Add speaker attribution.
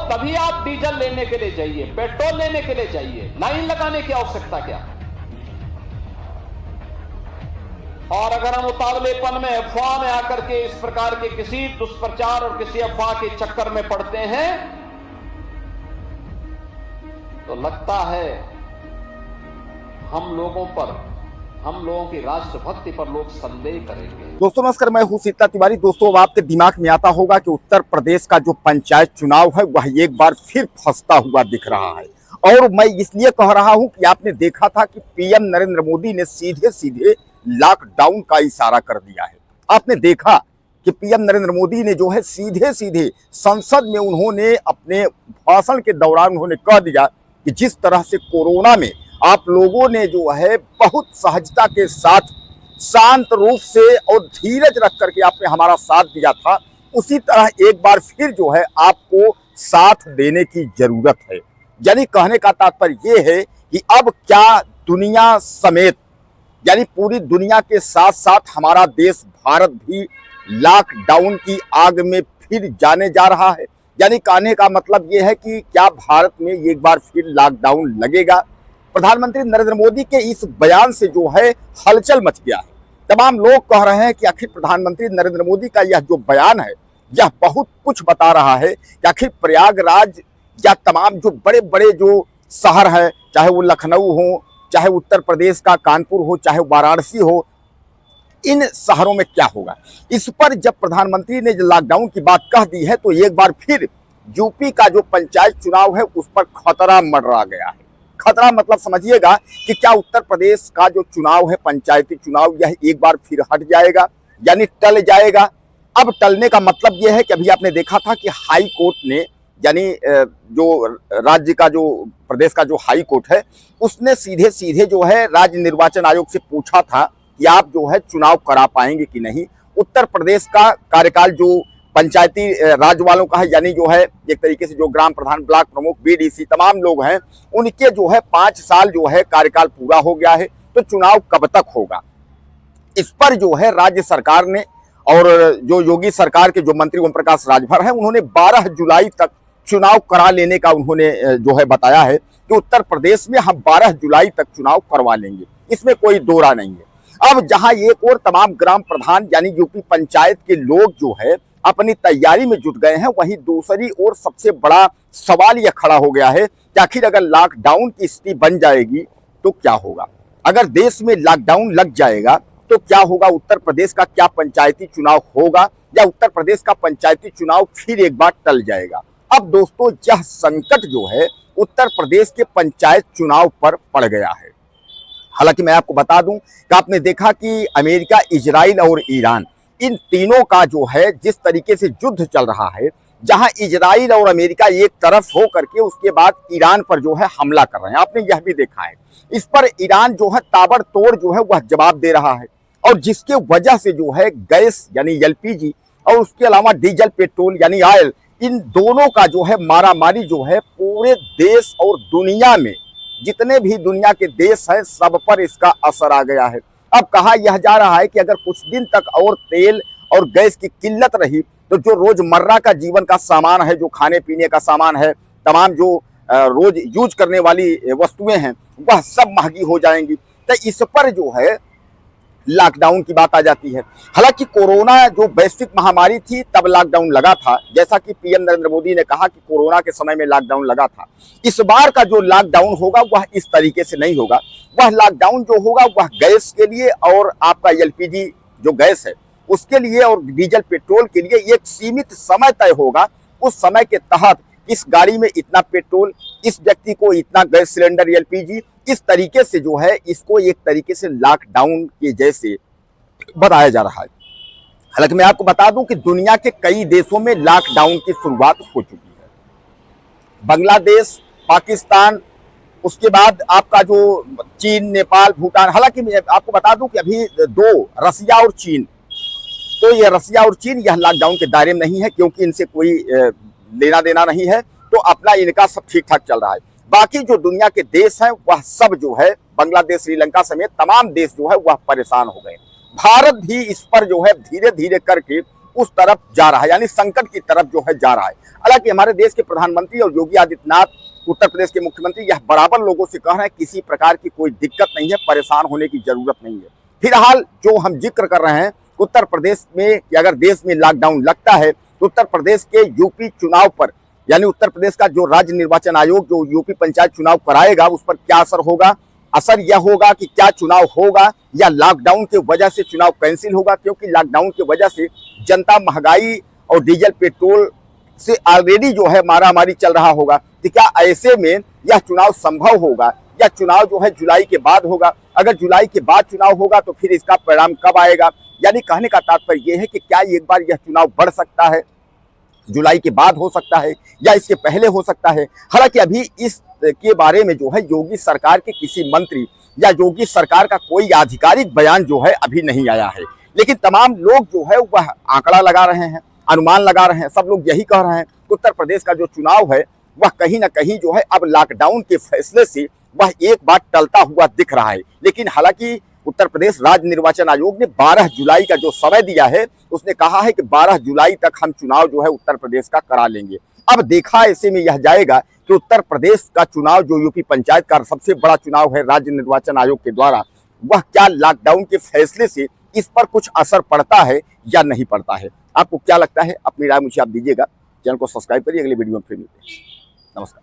Speaker 1: तभी आप डीजल लेने के लिए जाइए, पेट्रोल लेने के लिए जाइए, लाइन लगाने की आवश्यकता क्या। और अगर हम उतावलेपन में, अफवाह में आकर के इस प्रकार के किसी दुष्प्रचार और किसी अफवाह के चक्कर में पड़ते हैं तो लगता है हम लोगों की राष्ट्रभक्ति पर लोग संदेह करेंगे।
Speaker 2: दोस्तों नमस्कार, मैं हूं सीता तिवारी। दोस्तों अब आपके दिमाग में आता होगा कि उत्तर प्रदेश का जो पंचायत चुनाव है वह एक बार फिर फंसता हुआ दिख रहा है। और मैं इसलिए कह रहा हूं कि आपने देखा था कि पीएम नरेंद्र मोदी ने सीधे सीधे लॉकडाउन का इशारा कर दिया है। आपने देखा कि पीएम नरेंद्र मोदी ने जो है सीधे सीधे संसद में उन्होंने अपने भाषण के दौरान उन्होंने कह दिया कि जिस तरह से कोरोना में आप लोगों ने जो है बहुत सहजता के साथ शांत रूप से और धीरज रख करके आपने हमारा साथ दिया था, उसी तरह एक बार फिर जो है आपको साथ देने की जरूरत है। यानी कहने का तात्पर्य यह है कि अब क्या दुनिया समेत यानी पूरी दुनिया के साथ साथ हमारा देश भारत भी लॉकडाउन की आग में फिर जाने जा रहा है। यानी कहने का मतलब यह है कि क्या भारत में एक बार फिर लॉकडाउन लगेगा। प्रधानमंत्री नरेंद्र मोदी के इस बयान से जो है हलचल मच गया है। तमाम लोग कह रहे हैं कि आखिर प्रधानमंत्री नरेंद्र मोदी का यह जो बयान है यह बहुत कुछ बता रहा है कि आखिर प्रयागराज या तमाम जो बड़े बड़े जो शहर है, चाहे वो लखनऊ हो, चाहे उत्तर प्रदेश का कानपुर हो, चाहे वाराणसी हो, इन शहरों में क्या होगा। इस पर जब प्रधानमंत्री ने लॉकडाउन की बात कह दी है तो एक बार फिर यूपी का जो पंचायत चुनाव है उस पर खतरा मंडरा गया है। खतरा मतलब समझिएगा कि क्या उत्तर प्रदेश का जो चुनाव है पंचायती चुनाव यह एक बार फिर हट जाएगा, यानी टल जाएगा। अब टलने का मतलब यह है कि अभी आपने देखा था कि हाई कोर्ट ने यानी जो राज्य का जो प्रदेश का जो हाई कोर्ट है उसने सीधे सीधे जो है राज्य निर्वाचन आयोग से पूछा था कि आप जो है चुनाव करा पाएंगे कि नहीं। उत्तर प्रदेश का कार्यकाल जो पंचायती राज वालों का है, यानी जो है एक तरीके से जो ग्राम प्रधान, ब्लॉक प्रमुख, बीडीसी तमाम लोग हैं, उनके जो है 5 साल जो है कार्यकाल पूरा हो गया है। तो चुनाव कब तक होगा, इस पर जो है राज्य सरकार ने और जो योगी सरकार के जो मंत्री ओम प्रकाश राजभर हैं उन्होंने 12 जुलाई तक चुनाव करा लेने का उन्होंने जो है बताया है कि उत्तर प्रदेश में हम 12 जुलाई तक चुनाव करवा लेंगे, इसमें कोई दो राय नहीं है। अब जहां एक और तमाम ग्राम प्रधान यानी यूपी पंचायत के लोग जो है अपनी तैयारी में जुट गए हैं, वहीं दूसरी ओर सबसे बड़ा सवाल यह खड़ा हो गया है कि आखिर अगर लॉकडाउन की स्थिति बन जाएगी तो क्या होगा। अगर देश में लॉकडाउन लग जाएगा तो क्या होगा, उत्तर प्रदेश का क्या पंचायती चुनाव होगा या उत्तर प्रदेश का पंचायती चुनाव फिर एक बार टल जाएगा। अब दोस्तों यह संकट जो है उत्तर प्रदेश के पंचायत चुनाव पर पड़ गया है। हालांकि मैं आपको बता दूं कि आपने देखा कि अमेरिका, इजराइल और ईरान, इन तीनों का जो है जिस तरीके से युद्ध चल रहा है, जहां इजराइल और अमेरिका एक तरफ हो करके उसके बाद ईरान पर जो है हमला कर रहे हैं, आपने यह भी देखा है। इस पर ईरान जो है ताबड़तोड़ जो है वह जवाब दे रहा है और जिसके वजह से जो है गैस यानी एलपीजी और उसके अलावा डीजल पेट्रोल यानी ऑयल, इन दोनों का जो है मारामारी जो है पूरे देश और दुनिया में जितने भी दुनिया के देश हैं सब पर इसका असर आ गया है। अब कहा यह जा रहा है कि अगर कुछ दिन तक और तेल और गैस की किल्लत रही तो जो रोजमर्रा का जीवन का सामान है, जो खाने पीने का सामान है, तमाम जो रोज यूज करने वाली वस्तुएं हैं वह सब महंगी हो जाएंगी। तो इस पर जो है लॉकडाउन की बात आ जाती है। हालांकि कोरोना जो वैश्विक महामारी थी तब लॉकडाउन लगा था, जैसा कि पीएम नरेंद्र मोदी ने कहा कि कोरोना के समय में लॉकडाउन लगा था। इस बार का जो लॉकडाउन होगा वह इस तरीके से नहीं होगा। वह लॉकडाउन जो होगा वह गैस के लिए और आपका एलपीजी जो गैस है उसके लिए और डीजल पेट्रोल के लिए एक सीमित समय तय होगा। उस समय के तहत इस गाड़ी में इतना पेट्रोल, इस व्यक्ति को इतना गैस सिलेंडर एलपीजी, इस तरीके से जो है इसको एक तरीके से लॉकडाउन के जैसे बताया जा रहा है। हालांकि मैं आपको बता दूं कि दुनिया के कई देशों में लॉकडाउन की शुरुआत हो चुकी है। बांग्लादेश, पाकिस्तान, उसके बाद आपका जो चीन, नेपाल, भूटान। हालांकि मैं आपको बता दूं कि अभी 2 रसिया और चीन, तो ये रसिया और चीन यह लॉकडाउन के दायरे में नहीं है क्योंकि इनसे कोई लेना देना नहीं है, तो अपना इनका सब ठीक ठाक चल रहा है। बाकी जो दुनिया के देश हैं वह सब जो है बांग्लादेश, श्रीलंका समेत तमाम देश जो है वह परेशान हो गए। भारत भी इस पर जो है धीरे धीरे करके उस तरफ जा रहा है, यानी संकट की तरफ जो है जा रहा है। हालांकि हमारे देश के प्रधानमंत्री और योगी आदित्यनाथ उत्तर प्रदेश के मुख्यमंत्री यह बराबर लोगों से कह रहे हैं किसी प्रकार की कोई दिक्कत नहीं है, परेशान होने की जरूरत नहीं है। फिलहाल जो हम जिक्र कर रहे हैं उत्तर प्रदेश में कि अगर देश में लॉकडाउन लगता है तो उत्तर प्रदेश के यूपी चुनाव पर, यानी उत्तर प्रदेश का जो राज्य निर्वाचन आयोग जो यूपी पंचायत चुनाव कराएगा उस पर क्या असर होगा। असर यह होगा कि क्या चुनाव होगा या लॉकडाउन की वजह से चुनाव कैंसिल होगा, क्योंकि लॉकडाउन की वजह से जनता महंगाई और डीजल पेट्रोल से ऑलरेडी जो है मारामारी चल रहा होगा। तो क्या ऐसे में यह चुनाव संभव होगा या चुनाव जो है जुलाई के बाद होगा? अगर जुलाई के बाद चुनाव होगा तो फिर इसका परिणाम कब आएगा? यानी कहने का तात्पर्य यह है कि क्या एक बार यह चुनाव बढ़ सकता है, जुलाई के बाद हो सकता है या इसके पहले हो सकता है। हालांकि अभी इस के बारे में जो है योगी सरकार के किसी मंत्री या योगी सरकार का कोई आधिकारिक बयान जो है अभी नहीं आया है, लेकिन तमाम लोग जो है वह आंकड़ा लगा रहे हैं, अनुमान लगा रहे हैं। सब लोग यही कह रहे हैं कि उत्तर प्रदेश का जो चुनाव है वह कहीं ना कहीं जो है अब लॉकडाउन के फैसले से वह एक बार टलता हुआ दिख रहा है। लेकिन हालांकि उत्तर प्रदेश राज्य निर्वाचन आयोग ने 12 जुलाई का जो समय दिया है उसने कहा है कि 12 जुलाई तक हम चुनाव जो है उत्तर प्रदेश का करा लेंगे। अब देखा ऐसे में यह जाएगा कि उत्तर प्रदेश का चुनाव जो यूपी पंचायत का सबसे बड़ा चुनाव है राज्य निर्वाचन आयोग के द्वारा, वह क्या लॉकडाउन के फैसले से इस पर कुछ असर पड़ता है या नहीं पड़ता है। आपको क्या लगता है? अपनी राय मुझे आप दीजिएगा। चैनल को सब्सक्राइब करिए। अगले वीडियो में फिर मिलते हैं। नमस्कार।